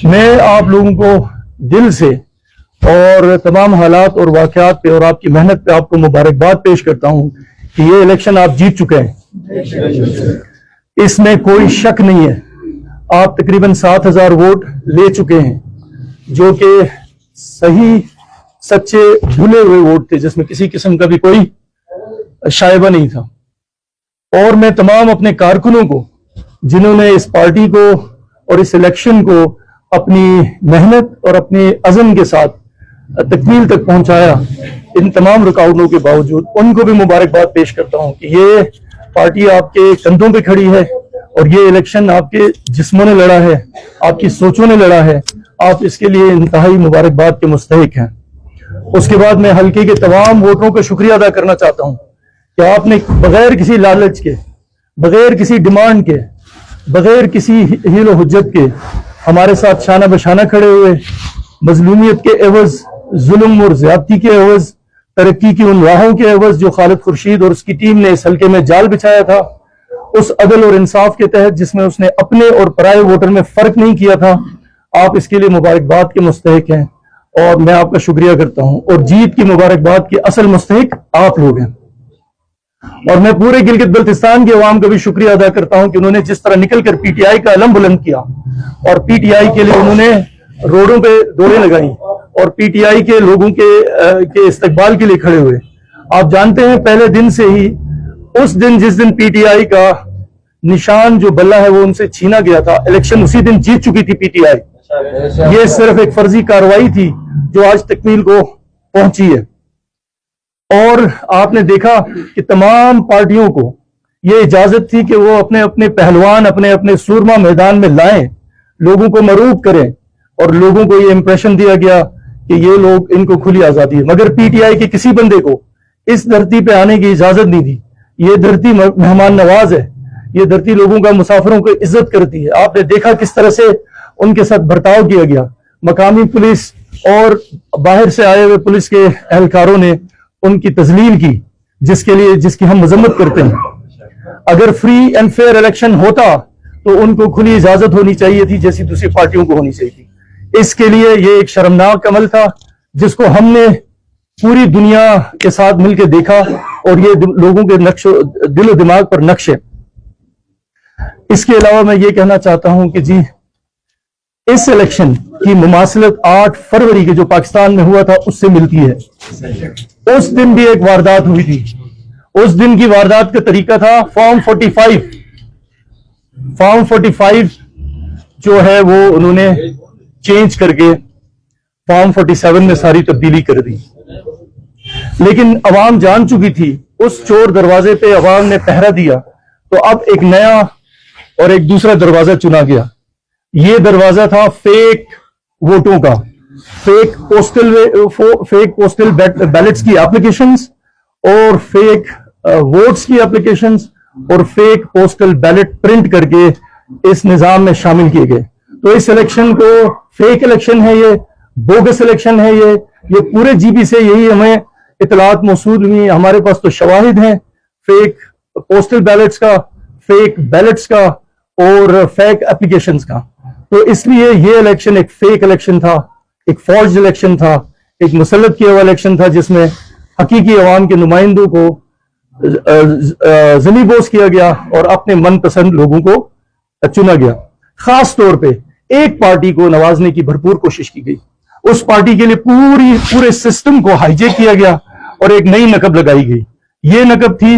میں آپ لوگوں کو دل سے اور تمام حالات اور واقعات پہ اور آپ کی محنت پہ آپ کو مبارکباد پیش کرتا ہوں کہ یہ الیکشن آپ جیت چکے ہیں، اس میں کوئی شک نہیں ہے۔ آپ تقریباً 7,000 ووٹ لے چکے ہیں جو کہ صحیح سچے دھلے ہوئے ووٹ تھے، جس میں کسی قسم کا بھی کوئی شائبہ نہیں تھا۔ اور میں تمام اپنے کارکنوں کو جنہوں نے اس پارٹی کو اور اس الیکشن کو اپنی محنت اور اپنے عزم کے ساتھ تکمیل تک پہنچایا، ان تمام رکاوٹوں کے باوجود ان کو بھی مبارکباد پیش کرتا ہوں کہ یہ پارٹی آپ کے کندھوں پہ کھڑی ہے اور یہ الیکشن آپ کے جسموں نے لڑا ہے، آپ کی سوچوں نے لڑا ہے، آپ اس کے لیے انتہائی مبارکباد کے مستحق ہیں۔ اس کے بعد میں حلقے کے تمام ووٹروں کا شکریہ ادا کرنا چاہتا ہوں کہ آپ نے بغیر کسی لالچ کے، بغیر کسی ڈیمانڈ کے، بغیر کسی حیل و حجت کے ہمارے ساتھ شانہ بشانہ کھڑے ہوئے، مظلومیت کے عوض، ظلم اور زیادتی کے عوض، ترقی کی ان راہوں کے عوض جو خالد خورشید اور اس کی ٹیم نے اس حلقے میں جال بچھایا تھا، اس عدل اور انصاف کے تحت جس میں اس نے اپنے اور پرائے ووٹر میں فرق نہیں کیا تھا، آپ اس کے لیے مبارکباد کے مستحق ہیں اور میں آپ کا شکریہ کرتا ہوں۔ اور جیت کی مبارکباد کے اصل مستحق آپ لوگ ہیں۔ اور میں پورے گلگت بلتستان کے عوام کا بھی شکریہ ادا کرتا ہوں کہ انہوں نے جس طرح نکل کر پی ٹی آئی کا علم بلند کیا اور پی ٹی آئی کے لیے انہوں نے روڈوں پہ دوڑیں لگائیں اور پی ٹی آئی کے لوگوں کے استقبال کے لیے کھڑے ہوئے۔ آپ جانتے ہیں پہلے دن سے ہی، اس دن جس دن پی ٹی آئی کا نشان جو بلہ ہے وہ ان سے چھینا گیا تھا، الیکشن اسی دن جیت چکی تھی پی ٹی آئی۔ یہ صرف ایک فرضی کارروائی تھی جو آج تکمیل کو پہنچی ہے۔ اور آپ نے دیکھا کہ تمام پارٹیوں کو یہ اجازت تھی کہ وہ اپنے اپنے پہلوان اپنے اپنے سورما میدان میں لائیں، لوگوں کو مرعوب کریں، اور لوگوں کو یہ امپریشن دیا گیا کہ یہ لوگ، ان کو کھلی آزادی ہے۔ مگر پی ٹی آئی کے کسی بندے کو اس دھرتی پہ آنے کی اجازت نہیں دی۔ یہ دھرتی مہمان نواز ہے، یہ دھرتی لوگوں کا، مسافروں کو عزت کرتی ہے۔ آپ نے دیکھا کس طرح سے ان کے ساتھ برتاؤ کیا گیا۔ مقامی پولیس اور باہر سے آئے ہوئے پولیس کے اہلکاروں نے ان کی تذلیل کی، جس کی ہم مذمت کرتے ہیں۔ اگر فری اینڈ فیئر الیکشن ہوتا تو ان کو کھلی اجازت ہونی چاہیے تھی جیسی دوسری پارٹیوں کو ہونی چاہیے تھی۔ اس کے لیے یہ ایک شرمناک عمل تھا جس کو ہم نے پوری دنیا کے ساتھ مل کے دیکھا، اور یہ لوگوں کے دل و دماغ پر نقش ہے۔ اس کے علاوہ میں یہ کہنا چاہتا ہوں کہ جی، اس الیکشن کی مماثلت 8 فروری کے جو پاکستان میں ہوا تھا اس سے ملتی ہے۔ اس دن بھی ایک واردات ہوئی تھی۔ اس دن کی واردات کا طریقہ تھا فارم 45۔ فارم 45 جو ہے وہ انہوں نے چینج کر کے فارم 47 میں ساری تبدیلی کر دی۔ لیکن عوام جان چکی تھی، اس چور دروازے پہ عوام نے پہرا دیا، تو اب ایک نیا اور ایک دوسرا دروازہ چنا گیا۔ یہ دروازہ تھا فیک ووٹوں کا، فیک پوسٹل بیلٹس کی اپلیکیشنز اور فیک ووٹس کی اپلیکیشنز اور فیک پوسٹل بیلٹ پرنٹ کر کے اس نظام میں شامل کیے گئے۔ تو اس الیکشن کو فیک الیکشن ہے، یہ بوگس الیکشن ہے، یہ پورے جی پی سے یہی ہمیں اطلاعات موصول ہوئی، ہمارے پاس تو شواہد ہیں فیک پوسٹل بیلٹس کا، فیک بیلٹس کا اور فیک اپلیکیشنز کا۔ تو اس لیے یہ الیکشن ایک فیک الیکشن تھا، ایک فارجڈ الیکشن تھا، ایک مسلط کیا ہوا الیکشن تھا، جس میں حقیقی عوام کے نمائندوں کو ذلی بوس کیا گیا اور اپنے من پسند لوگوں کو چنا گیا۔ خاص طور پہ ایک پارٹی کو نوازنے کی بھرپور کوشش کی گئی، اس پارٹی کے لیے پورے سسٹم کو ہائی جیک کیا گیا اور ایک نئی نقب لگائی گئی۔ یہ نقب تھی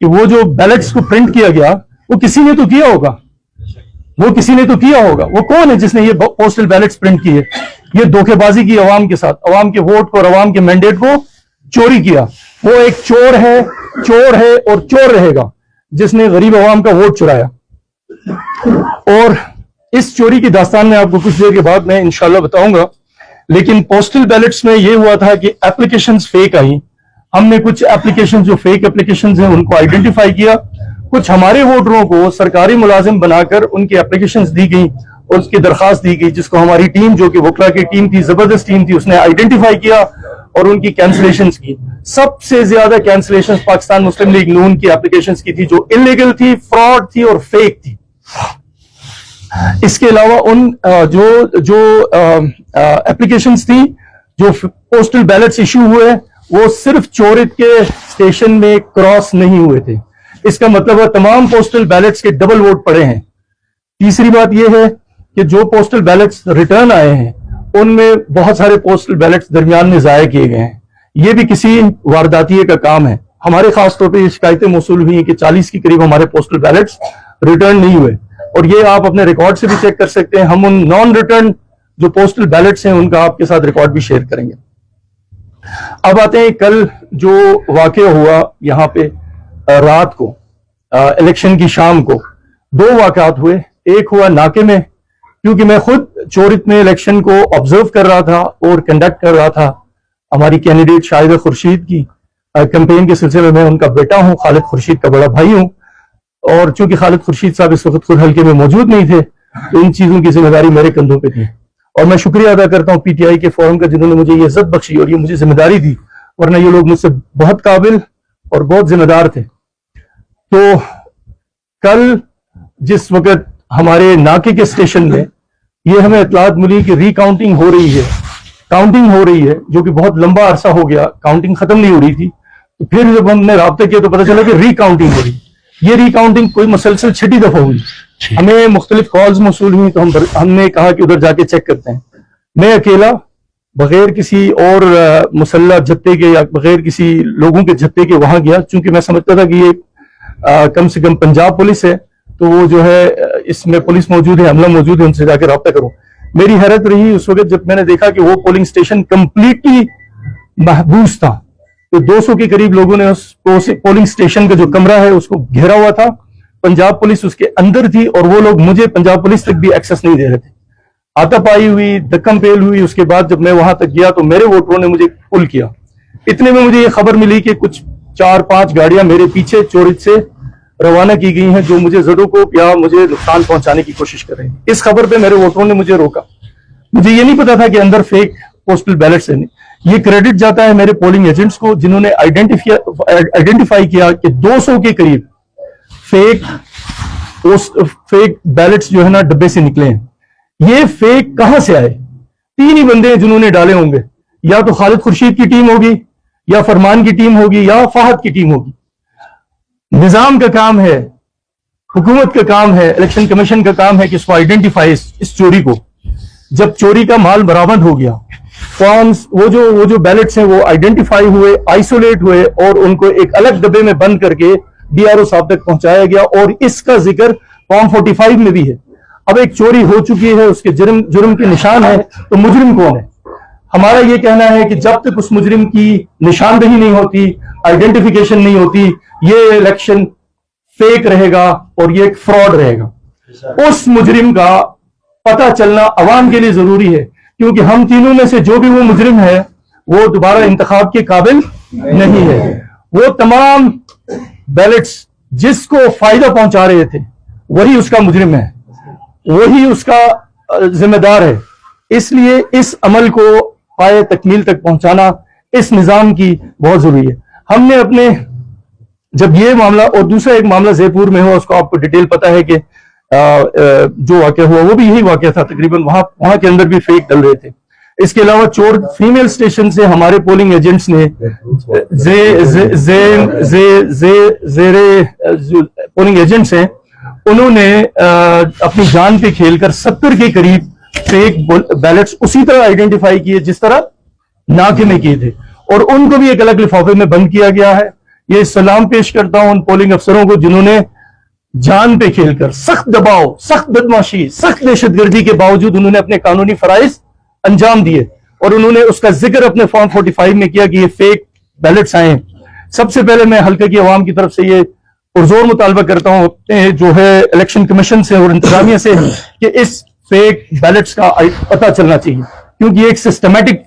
کہ وہ جو بیلٹس کو پرنٹ کیا گیا وہ کسی نے تو کیا ہوگا، وہ کون ہے جس نے یہ پوسٹل بیلٹس پرنٹ کیے؟ یہ دھوکے بازی کی عوام کے ساتھ، عوام کے ووٹ کو اور عوام کے مینڈیٹ کو چوری کیا۔ وہ ایک چور ہے اور چور رہے گا جس نے غریب عوام کا ووٹ چرایا۔ اور اس چوری کی داستان میں آپ کو کچھ دیر کے بعد میں انشاءاللہ بتاؤں گا۔ لیکن پوسٹل بیلٹس میں یہ ہوا تھا کہ اپلیکیشنز فیک آئیں۔ ہم نے کچھ اپلیکیشنز جو فیک اپلیکیشنز ہیں ان کو آئیڈینٹیفائی کیا، کچھ ہمارے ووٹروں کو سرکاری ملازم بنا کر ان کی اپلیکیشنز دی گئیں اور اس کی درخواست دی گئی، جس کو ہماری ٹیم جو کہ وکلا کی ٹیم تھی، زبردست ٹیم تھی، اس نے آئیڈینٹیفائی کیا اور ان کی کینسلیشنز کی۔ سب سے زیادہ کینسلیشنز پاکستان مسلم لیگ نون کی اپلیکیشنز کی تھی، جو انلیگل تھی، فراڈ تھی اور فیک تھی۔ اس کے علاوہ ان جو اپلیکیشنز تھی جو پوسٹل بیلٹس ایشو ہوئے وہ صرف چورت کے اسٹیشن میں کراس نہیں ہوئے تھے. اس کا مطلب ہے تمام پوسٹل بیلٹس کے ڈبل ووٹ پڑے ہیں. تیسری بات یہ ہے کہ جو پوسٹل بیلٹس ریٹرن آئے ہیں ان میں بہت سارے پوسٹل بیلٹس درمیان میں ضائع کیے گئے ہیں. یہ بھی کسی وارداتیے کا کام ہے. ہمارے خاص طور پہ یہ شکایتیں موصول ہوئی ہیں کہ 40 کے قریب ہمارے پوسٹل بیلٹس ریٹرن نہیں ہوئے, اور یہ آپ اپنے ریکارڈ سے بھی چیک کر سکتے ہیں. ہم ان نان ریٹرن جو پوسٹل بیلٹس ہیں ان کا آپ کے ساتھ ریکارڈ بھی شیئر کریں گے. اب آتے ہیں کل جو واقعہ ہوا یہاں پہ رات کو, الیکشن کی شام کو 2 واقعات ہوئے. ایک ہوا ناکے میں, کیونکہ میں خود چورت میں الیکشن کو آبزرو کر رہا تھا اور کنڈکٹ کر رہا تھا. ہماری کینڈیڈیٹ شاہدہ خورشید کی کیمپین کے سلسلے میں ان کا بیٹا ہوں, خالد خورشید کا بڑا بھائی ہوں, اور چونکہ خالد خورشید صاحب اس وقت خود حلقے میں موجود نہیں تھے تو ان چیزوں کی ذمہ داری میرے کندھوں پہ تھی. اور میں شکریہ ادا کرتا ہوں پی ٹی آئی کے فورم کا جنہوں نے مجھے یہ عزت بخشی اور یہ مجھے ذمہ داری دی, ورنہ یہ لوگ مجھ سے بہت قابل اور بہت ذمہ دار تھے. تو کل جس وقت ہمارے ناکے کے اسٹیشن میں یہ ہمیں اطلاعات ملی کہ ری کاؤنٹنگ ہو رہی ہے, کاؤنٹنگ ہو رہی ہے, جو کہ بہت لمبا عرصہ ہو گیا کاؤنٹنگ ختم نہیں ہو رہی تھی. تو پھر جب ہم نے رابطہ کیا تو پتہ چلا کہ ری کاؤنٹنگ ہو رہی. یہ ری کاؤنٹنگ کوئی مسلسل 6 دفعہ ہوئی. ہمیں مختلف کالز موصول ہوئی تو ہم نے کہا کہ ادھر جا کے چیک کرتے ہیں. میں اکیلا بغیر کسی اور مسلح جتھے کے یا بغیر کسی لوگوں کے جتھے کے وہاں گیا, چونکہ میں سمجھتا تھا کہ یہ کم سے کم پنجاب پولیس ہے تو وہ جو ہے اس میں پولیس موجود ہے, عملہ موجود ہے, ان سے جا کے رابطہ کروں. میری حیرت رہی اس وقت جب میں نے دیکھا کہ وہ پولنگ اسٹیشن کمپلیٹلی محبوس تھا. تو 200 کے قریب لوگوں نے اس پولنگ اسٹیشن کا جو کمرہ ہے اس کو گھیرا ہوا تھا. پنجاب پولیس اس کے اندر تھی اور وہ لوگ مجھے پنجاب پولیس تک بھی ایکسس نہیں دے رہے تھے. آتا پائی ہوئی, دکم پیل ہوئی. اس کے بعد جب میں وہاں تک گیا تو میرے ووٹروں نے مجھے پل کیا. اتنے میں مجھے یہ خبر ملی کہ کچھ 4-5 گاڑیاں میرے پیچھے چورت سے روانہ کی گئی ہیں جو مجھے زدوں کو یا مجھے نقصان پہنچانے کی کوشش کر رہے ہیں. اس خبر پہ میرے ووٹروں نے مجھے روکا. مجھے یہ نہیں پتا تھا کہ اندر فیک پوسٹل بیلٹس ہیں. یہ کریڈٹ جاتا ہے میرے پولنگ ایجنٹس کو جنہوں نے آئیڈینٹیفائی کیا کہ 200 کے قریب فیک بیلٹس جو ہے نا ڈبے سے نکلے ہیں. یہ فیک کہاں سے آئے؟ 3 ہی بندے ہیں جنہوں نے ڈالے ہوں گے. یا تو خالد خورشید کی ٹیم ہوگی, یا فرمان کی ٹیم ہوگی, یا فہد کی ٹیم ہوگی. نظام کا کام ہے, حکومت کا کام ہے, الیکشن کمیشن کا کام ہے کہ اس کو آئیڈینٹیفائی اس چوری کو. جب چوری کا مال برآمد ہو گیا, فارمز وہ جو بیلٹس ہیں وہ آئیڈینٹیفائی ہوئے, آئسولیٹ ہوئے اور ان کو ایک الگ ڈبے میں بند کر کے ڈی آر او صاحب تک پہنچایا گیا. اور اس کا ذکر فارم 45 میں بھی ہے. اب ایک چوری ہو چکی ہے, اس کے جرم کے نشان ہے, تو مجرم کون ہے؟ ہمارا یہ کہنا ہے کہ جب تک اس مجرم کی نشاندہی نہیں ہوتی, آئیڈینٹیفیکیشن نہیں ہوتی, یہ الیکشن فیک رہے گا اور یہ ایک فراڈ رہے گا. اس مجرم کا پتہ چلنا عوام کے لیے ضروری ہے, کیونکہ ہم تینوں میں سے جو بھی وہ مجرم ہے وہ دوبارہ انتخاب کے قابل نہیں ہے. وہ تمام بیلٹس جس کو فائدہ پہنچا رہے تھے وہی اس کا مجرم ہے, وہی اس کا ذمہ دار ہے. اس لیے اس عمل کو پائے تکمیل تک پہنچانا اس نظام کی بہت ضروری ہے. ہم نے اپنے جب یہ معاملہ, اور دوسرا ایک معاملہ زے پور میں ہوا, اس کو آپ کو ڈیٹیل پتا ہے کہ جو واقعہ ہوا وہ بھی یہی واقعہ تھا تقریباً. وہاں کے اندر بھی فیک ڈل رہے تھے. اس کے علاوہ چور فیمیل اسٹیشن سے ہمارے پولنگ ایجنٹس نے پولنگ ایجنٹس ہیں, انہوں نے اپنی جان پہ کھیل کر 70 کے قریب فیک بیلٹس اسی طرح آئیڈینٹیفائی کیے جس طرح ناکے میں کیے تھے, اور ان کو بھی ایک الگ لفافے میں بند کیا گیا ہے. یہ سلام پیش کرتا ہوں ان پولنگ افسروں کو جنہوں نے جان پہ کھیل کر سخت دباؤ, سخت بدماشی, سخت دہشت گردی کے باوجود انہوں نے اپنے قانونی فرائض انجام دیے, اور انہوں نے اس کا ذکر اپنے فارم 45 میں کیا کہ یہ فیک بیلٹس آئے ہیں. سب سے پہلے میں حلقے کی عوام کی طرف سے یہ پرزور مطالبہ کرتا ہوں جو ہے الیکشن کمیشن سے اور انتظامیہ سے کہ اس فیک بیلٹس کا پتہ چلنا چاہیے, کیونکہ یہ ایک سسٹمیٹک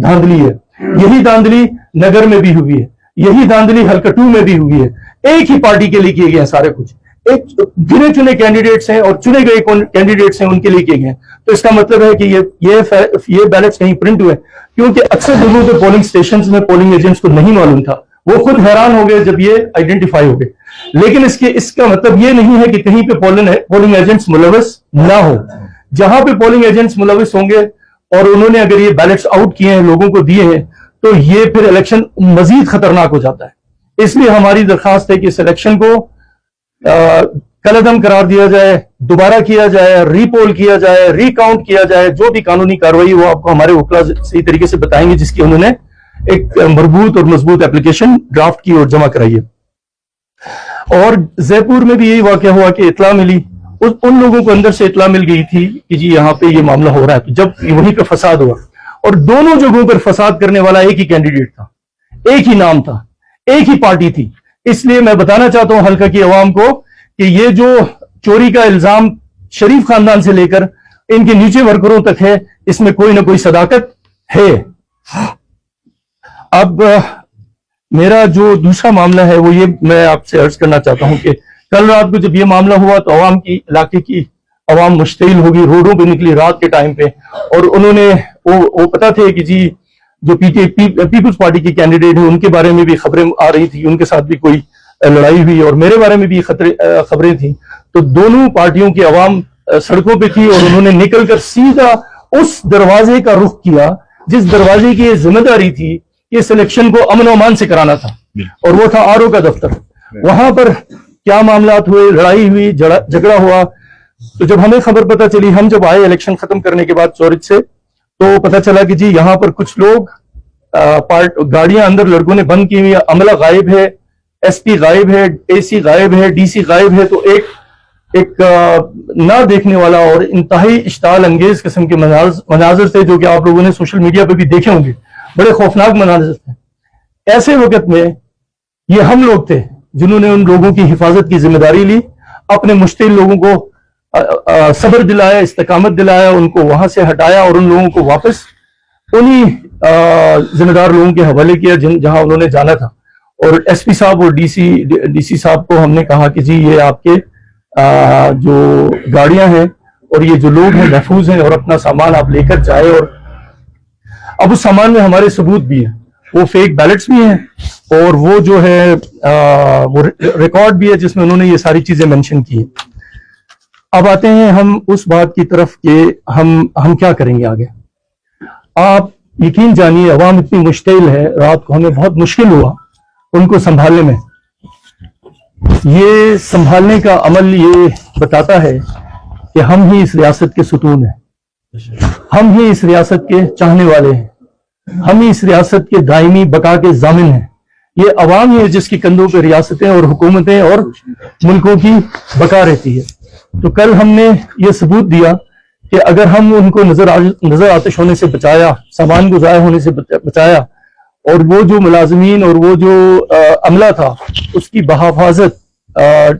دھاندلی ہے. یہی دھاندلی نگر میں بھی ہوئی ہے, یہی دھاندلی حلقہ 2 میں بھی ہوئی ہے. ایک ہی پارٹی کے لیے کیے گئے ہیں سارے کچھ, ایک گنے چنے کینڈیڈیٹس ہیں اور چنے گئے کینڈیڈیٹس ہیں ان کے لیے کیے گئے ہیں. تو اس کا مطلب ہے کہ یہ بیلٹس کہیں پرنٹ ہوئے, کیونکہ اکثر جگہوں پہ پولنگ اسٹیشنز میں پولنگ ایجنٹس کو نہیں معلوم تھا, وہ خود حیران ہو گئے جب یہ آئیڈینٹیفائی ہو گئے. لیکن اس کا مطلب یہ نہیں ہے کہ کہیں پہ پولنگ ایجنٹس ملوث نہ ہو. جہاں پہ پولنگ ایجنٹس ملوث ہوں گے اور انہوں نے اگر یہ بیلٹس آؤٹ کیے ہیں, لوگوں کو دیے ہیں, تو یہ پھر الیکشن مزید خطرناک ہو جاتا ہے. اس لیے ہماری درخواست ہے کہ اس الیکشن کو کالعدم قرار دیا جائے, دوبارہ کیا جائے, ری پول کیا جائے, ری کاؤنٹ کیا جائے. جو بھی قانونی کارروائی وہ آپ کو ہمارے وکلا صحیح طریقے سے بتائیں گے, جس کی انہوں نے ایک مربوط اور مضبوط اپلیکیشن ڈرافٹ کی اور جمع کرائی ہے. اور زے پور میں بھی یہی واقعہ ہوا کہ اطلاع ملی, ان لوگوں کو اندر سے اطلاع مل گئی تھی کہ جی یہاں پہ یہ معاملہ ہو رہا ہے. تو جب وہیں پہ فساد ہوا, اور دونوں جگہوں پر فساد کرنے والا ایک ہی کینڈیڈیٹ تھا, ایک ہی نام تھا, ایک ہی پارٹی تھی. اس لیے میں بتانا چاہتا ہوں حلقہ کی عوام کو کہ یہ جو چوری کا الزام شریف خاندان سے لے کر ان کے نیچے ورکروں تک ہے, اس میں کوئی نہ کوئی صداقت ہے. اب میرا جو دوسرا معاملہ ہے وہ یہ میں آپ سے عرض کرنا چاہتا ہوں کہ کل رات کو جب یہ معاملہ ہوا تو عوام کی علاقے کی عوام مشتعل ہوگی, روڈوں پہ نکلی رات کے ٹائم پہ, اور انہوں نے وہ پتا تھے کہ جی جو پیپلز پارٹی کی کینڈیڈیٹ ہیں ان کے بارے میں بھی خبریں آ رہی تھی, ان کے ساتھ بھی کوئی لڑائی ہوئی, اور میرے بارے میں بھی خبریں تھیں. تو دونوں پارٹیوں کی عوام سڑکوں پہ تھی, اور انہوں نے نکل کر سیدھا اس دروازے کا رخ کیا جس دروازے کی ذمہ داری تھی کہ اس الیکشن کو امن و امان سے کرانا تھا, اور وہ تھا آر او کا دفتر. وہاں پر کیا معاملات ہوئے, لڑائی ہوئی, جھگڑا ہوا. تو جب ہمیں خبر پتہ چلی, ہم جب آئے الیکشن ختم کرنے کے بعد چورج سے, تو پتہ چلا کہ جی یہاں پر کچھ لوگ گاڑیاں اندر لڑکوں نے بند کی ہوئی, عملہ غائب ہے, ایس پی غائب ہے, اے سی غائب ہے, ڈی سی غائب ہے. تو ایک نہ دیکھنے والا اور انتہائی اشتعال انگیز قسم کے مناظر تھے, جو کہ آپ لوگوں نے سوشل میڈیا پہ بھی دیکھے ہوں گے. بڑے خوفناک مناظر تھے. ایسے وقت میں یہ ہم لوگ تھے جنہوں نے ان لوگوں کی حفاظت کی ذمہ داری لی, اپنے مشتعل لوگوں کو صبر دلایا, استقامت دلایا, ان کو وہاں سے ہٹایا, اور ان لوگوں کو واپس انہی ذمہ دار لوگوں کے حوالے کیا جہاں انہوں نے جانا تھا. اور ایس پی صاحب اور ڈی سی صاحب کو ہم نے کہا کہ جی یہ آپ کے جو گاڑیاں ہیں اور یہ جو لوگ ہیں محفوظ ہیں, اور اپنا سامان آپ لے کر جائے. اور اب اس سامان میں ہمارے ثبوت بھی ہیں, وہ فیک بیلٹس بھی ہیں, اور وہ جو ہے وہ ریکارڈ بھی ہے جس میں انہوں نے یہ ساری چیزیں مینشن کی ہیں. اب آتے ہیں ہم اس بات کی طرف کہ ہم کیا کریں گے آگے. آپ یقین جانیے عوام اتنی مشتعل ہے, رات کو ہمیں بہت مشکل ہوا ان کو سنبھالنے میں. یہ سنبھالنے کا عمل یہ بتاتا ہے کہ ہم ہی اس ریاست کے ستون ہیں, ہم ہی اس ریاست کے چاہنے والے ہیں, ہم ہی اس ریاست کے دائمی بقا کے ضامن ہیں. یہ عوام ہی ہے جس کی کندھوں پہ ریاستیں اور حکومتیں اور ملکوں کی بقا رہتی ہے. تو کل ہم نے یہ ثبوت دیا کہ اگر ہم ان کو نظر آتش ہونے سے بچایا, سامان کو ضائع ہونے سے بچایا, اور وہ جو ملازمین اور وہ جو عملہ تھا اس کی بحفاظت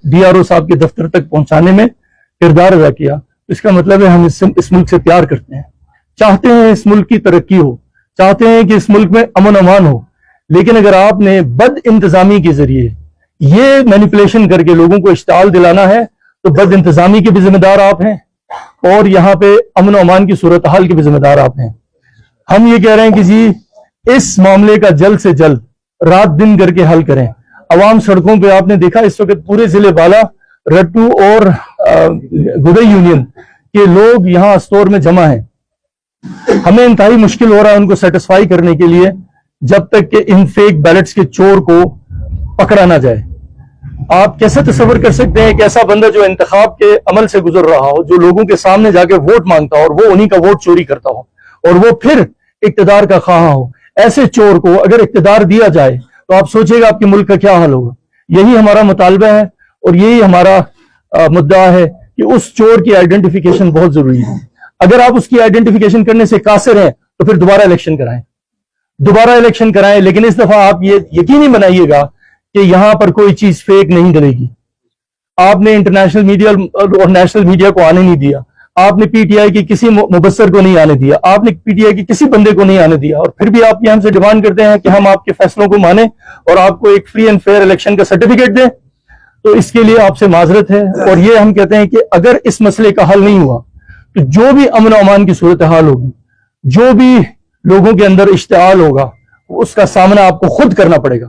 ڈی آر او صاحب کے دفتر تک پہنچانے میں کردار ادا کیا, اس کا مطلب ہے ہم اس ملک سے پیار کرتے ہیں, چاہتے ہیں اس ملک کی ترقی ہو, چاہتے ہیں کہ اس ملک میں امن امان ہو. لیکن اگر آپ نے بد انتظامی کے ذریعے یہ مینیپولیشن کر کے لوگوں کو اشتعال دلانا ہے, تو بد انتظامی کے بھی ذمہ دار آپ ہیں, اور یہاں پہ امن و امان کی صورتحال کے بھی ذمہ دار آپ ہیں. ہم یہ کہہ رہے ہیں کہ جی اس معاملے کا جلد سے جلد رات دن کر کے حل کریں. عوام سڑکوں پہ آپ نے دیکھا اس وقت پورے ضلع بالا, رٹو اور گدئی یونین کے لوگ یہاں اسٹور میں جمع ہیں. ہمیں انتہائی مشکل ہو رہا ہے ان کو سیٹسفائی کرنے کے لیے جب تک کہ ان فیک بیلٹس کے چور کو پکڑا نہ جائے. آپ کیسے تصور کر سکتے ہیں کہ ایسا بندہ جو انتخاب کے عمل سے گزر رہا ہو, جو لوگوں کے سامنے جا کے ووٹ مانگتا ہو اور وہ انہی کا ووٹ چوری کرتا ہو, اور وہ پھر اقتدار کا خواہاں ہو, ایسے چور کو اگر اقتدار دیا جائے تو آپ سوچیں گا آپ کے ملک کا کیا حال ہوگا. یہی ہمارا مطالبہ ہے اور یہی ہمارا مدعا ہے کہ اس چور کی آئیڈینٹیفیکیشن بہت ضروری ہے. اگر آپ اس کی آئیڈینٹیفیکیشن کرنے سے قاصر ہیں تو پھر دوبارہ الیکشن کرائیں, لیکن اس دفعہ آپ یہ یقینی بنائیے گا کہ یہاں پر کوئی چیز فیک نہیں ڈلے گی. آپ نے انٹرنیشنل میڈیا اور نیشنل میڈیا کو آنے نہیں دیا, آپ نے پی ٹی آئی کی کسی مبصر کو نہیں آنے دیا, آپ نے پی ٹی آئی کی کسی بندے کو نہیں آنے دیا, اور پھر بھی آپ یہ ہم سے ڈیمانڈ کرتے ہیں کہ ہم آپ کے فیصلوں کو مانیں اور آپ کو ایک فری اینڈ فیئر الیکشن کا سرٹیفکیٹ دیں. تو اس کے لیے آپ سے معذرت ہے, اور یہ ہم کہتے ہیں کہ اگر اس مسئلے کا حل نہیں ہوا تو جو بھی امن و امان کی صورتحال ہوگی, جو بھی لوگوں کے اندر اشتعال ہوگا, اس کا سامنا آپ کو خود کرنا پڑے گا.